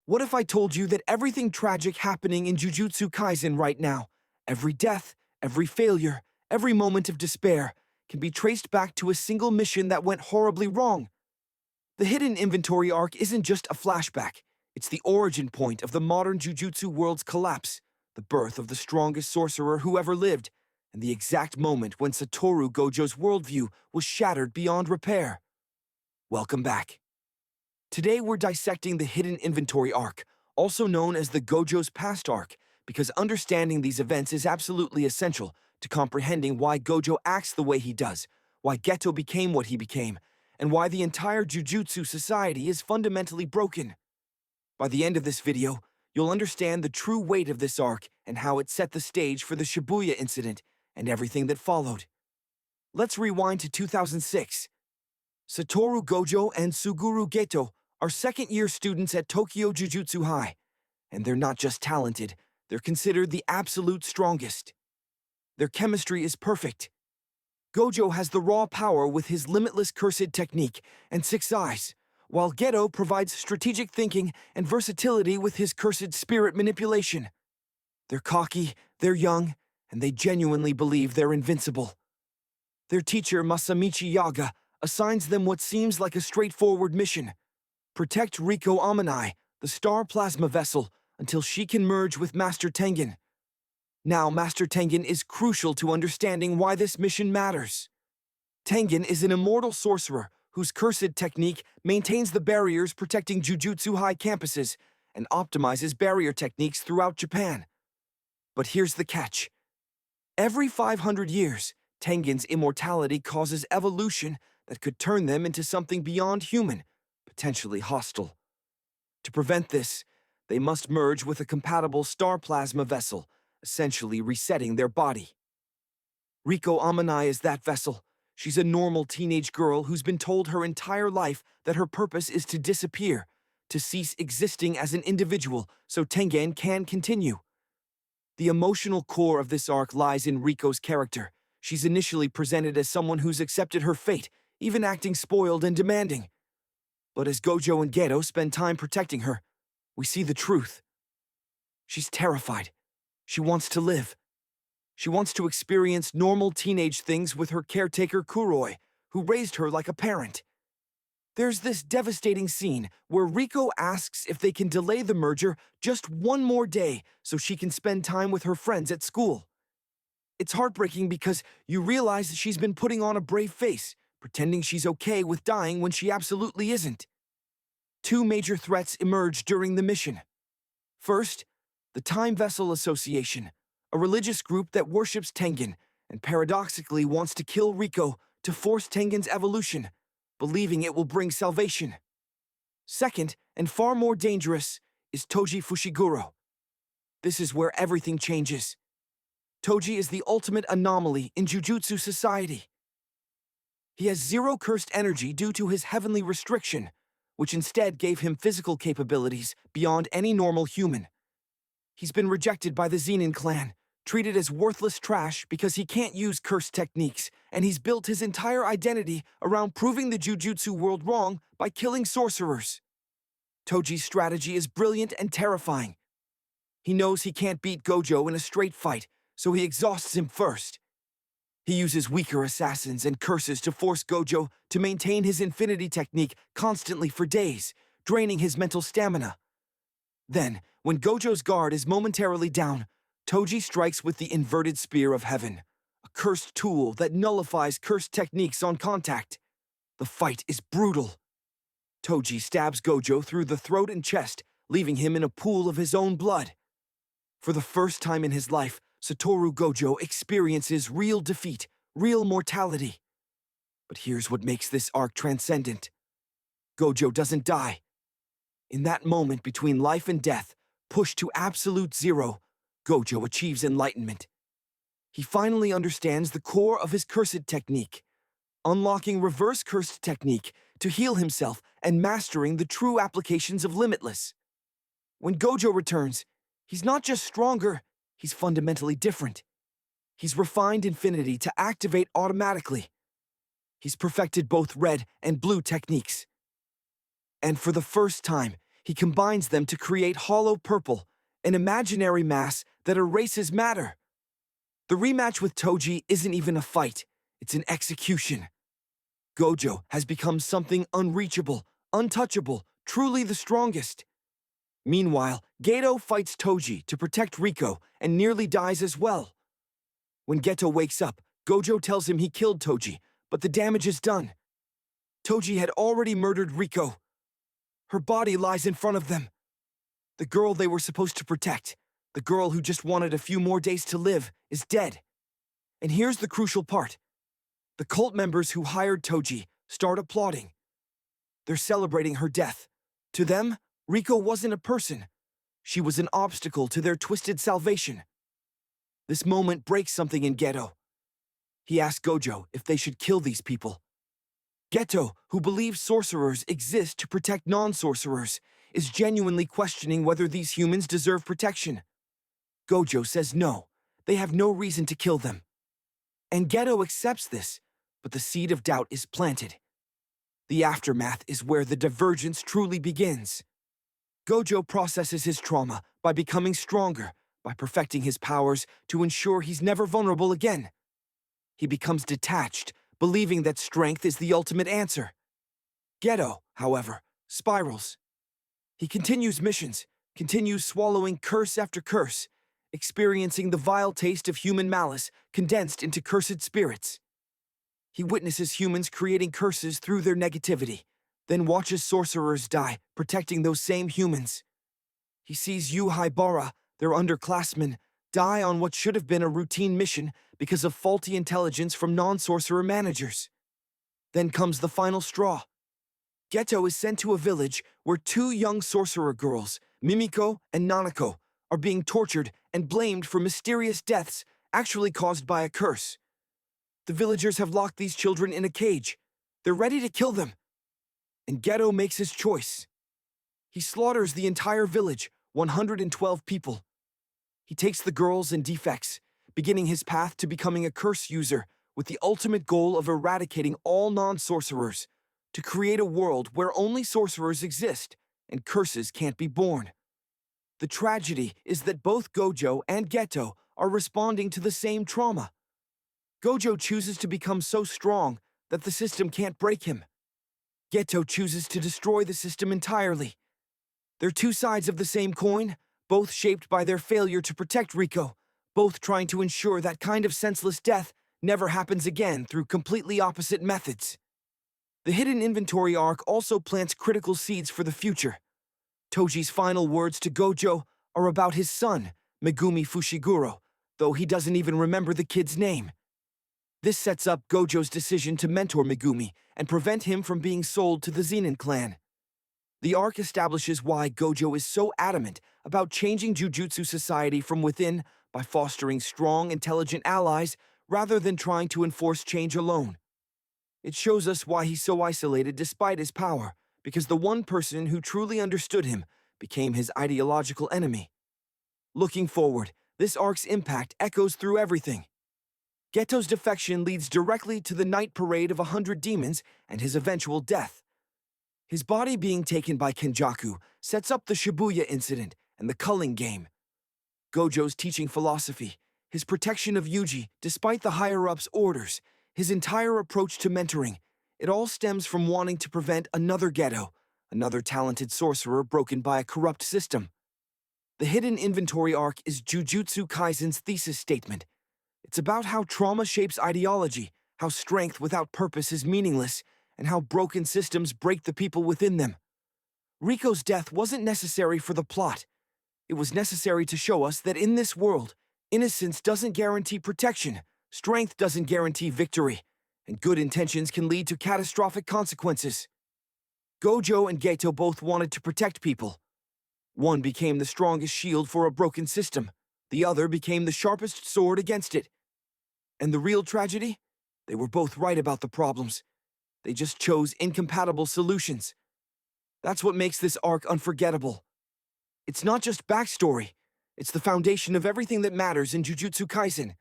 What if I told you that everything tragic happening in Jujutsu Kaisen right now, every death, every failure, every moment of despair, can be traced back to a single mission that went horribly wrong? The hidden inventory arc isn't just a flashback. It's the origin point of the modern Jujutsu world's collapse, the birth of the strongest sorcerer who ever lived, and the exact moment when Satoru Gojo's worldview was shattered beyond repair. Welcome back. Today we're dissecting the hidden inventory arc, also known as the Gojo's past arc, because understanding these events is absolutely essential to comprehending why Gojo acts the way he does, why Geto became what he became, and why the entire Jujutsu society is fundamentally broken. By the end of this video, you'll understand the true weight of this arc and how it set the stage for the Shibuya incident and everything that followed. Let's rewind to 2006. Satoru Gojo and Suguru Geto are second-year students at Tokyo Jujutsu High, and they're not just talented, they're considered the absolute strongest. Their chemistry is perfect. Gojo has the raw power with his limitless cursed technique and 6 eyes, while Geto provides strategic thinking and versatility with his cursed spirit manipulation. They're cocky, they're young, and they genuinely believe they're invincible. Their teacher, Masamichi Yaga, assigns them what seems like a straightforward mission: protect Riko Amanai, the star plasma vessel, until she can merge with Master Tengen. Now, Master Tengen is crucial to understanding why this mission matters. Tengen is an immortal sorcerer whose cursed technique maintains the barriers protecting Jujutsu High campuses and optimizes barrier techniques throughout Japan. But here's the catch. Every 500 years, Tengen's immortality causes evolution that could turn them into something beyond human, potentially hostile. To prevent this, they must merge with a compatible star plasma vessel, essentially resetting their body. Riko Amanai is that vessel. She's a normal teenage girl who's been told her entire life that her purpose is to disappear, to cease existing as an individual so Tengen can continue. The emotional core of this arc lies in Riko's character. She's initially presented as someone who's accepted her fate, even acting spoiled and demanding. But as Gojo and Geto spend time protecting her, we see the truth. She's terrified. She wants to live. She wants to experience normal teenage things with her caretaker Kuroi, who raised her like a parent. There's this devastating scene where Riko asks if they can delay the merger just one more day so she can spend time with her friends at school. It's heartbreaking because you realize she's been putting on a brave face, pretending she's okay with dying when she absolutely isn't. 2 major threats emerge during the mission. First, the Time Vessel Association, a religious group that worships Tengen and paradoxically wants to kill Riko to force Tengen's evolution, believing it will bring salvation. Second, and far more dangerous, is Toji Fushiguro. This is where everything changes. Toji is the ultimate anomaly in Jujutsu society. He has 0 cursed energy due to his heavenly restriction, which instead gave him physical capabilities beyond any normal human. He's been rejected by the Zenin clan, treated as worthless trash because he can't use cursed techniques, and he's built his entire identity around proving the Jujutsu world wrong by killing sorcerers. Toji's strategy is brilliant and terrifying. He knows he can't beat Gojo in a straight fight, so he exhausts him first. He uses weaker assassins and curses to force Gojo to maintain his infinity technique constantly for days, draining his mental stamina. Then, when Gojo's guard is momentarily down, Toji strikes with the inverted spear of heaven, a cursed tool that nullifies cursed techniques on contact. The fight is brutal. Toji stabs Gojo through the throat and chest, leaving him in a pool of his own blood. For the first time in his life, Satoru Gojo experiences real defeat, real mortality. But here's what makes this arc transcendent. Gojo doesn't die. In that moment between life and death, pushed to absolute 0, Gojo achieves enlightenment. He finally understands the core of his cursed technique, unlocking reverse cursed technique to heal himself and mastering the true applications of Limitless. When Gojo returns, he's not just stronger, he's fundamentally different. He's refined infinity to activate automatically. He's perfected both red and blue techniques. And for the first time, He combines them to create hollow purple, an imaginary mass that erases matter. The rematch with Toji isn't even a fight, it's an execution. Gojo has become something unreachable, untouchable, truly the strongest. Meanwhile, Geto fights Toji to protect Riko and nearly dies as well. When Geto wakes up, Gojo tells him he killed Toji, but the damage is done. Toji had already murdered Riko. Her body lies in front of them. The girl they were supposed to protect, the girl who just wanted a few more days to live, is dead. And here's the crucial part. The cult members who hired Toji start applauding. They're celebrating her death. To them, Riko wasn't a person. She was an obstacle to their twisted salvation. This moment breaks something in Geto. He asks Gojo if they should kill these people. Geto, who believes sorcerers exist to protect non-sorcerers, is genuinely questioning whether these humans deserve protection. Gojo says no, they have no reason to kill them. And Geto accepts this, but the seed of doubt is planted. The aftermath is where the divergence truly begins. Gojo processes his trauma by becoming stronger, by perfecting his powers to ensure he's never vulnerable again. He becomes detached, believing that strength is the ultimate answer. Geto, however, spirals. He continues missions, continues swallowing curse after curse, experiencing the vile taste of human malice condensed into cursed spirits. He witnesses humans creating curses through their negativity, then watches sorcerers die, protecting those same humans. He sees Yuhaibara, their underclassmen, die on what should have been a routine mission because of faulty intelligence from non-sorcerer managers. Then comes the final straw. Geto is sent to a village where two young sorcerer girls, Mimiko and Nanako, are being tortured and blamed for mysterious deaths actually caused by a curse. The villagers have locked these children in a cage. They're ready to kill them. And Geto makes his choice. He slaughters the entire village, 112 people. He takes the girls and defects, beginning his path to becoming a curse user with the ultimate goal of eradicating all non-sorcerers, to create a world where only sorcerers exist and curses can't be born. The tragedy is that both Gojo and Geto are responding to the same trauma. Gojo chooses to become so strong that the system can't break him. Geto chooses to destroy the system entirely. They're two sides of the same coin, both shaped by their failure to protect Riko, both trying to ensure that kind of senseless death never happens again through completely opposite methods. The hidden inventory arc also plants critical seeds for the future. Toji's final words to Gojo are about his son, Megumi Fushiguro, though he doesn't even remember the kid's name. This sets up Gojo's decision to mentor Megumi and prevent him from being sold to the Zenin clan. The arc establishes why Gojo is so adamant about changing Jujutsu society from within by fostering strong, intelligent allies rather than trying to enforce change alone. It shows us why he's so isolated despite his power, because the one person who truly understood him became his ideological enemy. Looking forward, this arc's impact echoes through everything. Geto's defection leads directly to the night parade of 100 demons and his eventual death. His body being taken by Kenjaku sets up the Shibuya incident and the culling game. Gojo's teaching philosophy, his protection of Yuji despite the higher-ups' orders, his entire approach to mentoring, it all stems from wanting to prevent another Geto, another talented sorcerer broken by a corrupt system. The hidden inventory arc is Jujutsu Kaisen's thesis statement. It's about how trauma shapes ideology, how strength without purpose is meaningless, and how broken systems break the people within them. Riko's death wasn't necessary for the plot. It was necessary to show us that in this world, innocence doesn't guarantee protection, strength doesn't guarantee victory, and good intentions can lead to catastrophic consequences. Gojo and Geto both wanted to protect people. One became the strongest shield for a broken system. The other became the sharpest sword against it. And the real tragedy? They were both right about the problems. They just chose incompatible solutions. That's what makes this arc unforgettable. It's not just backstory. It's the foundation of everything that matters in Jujutsu Kaisen,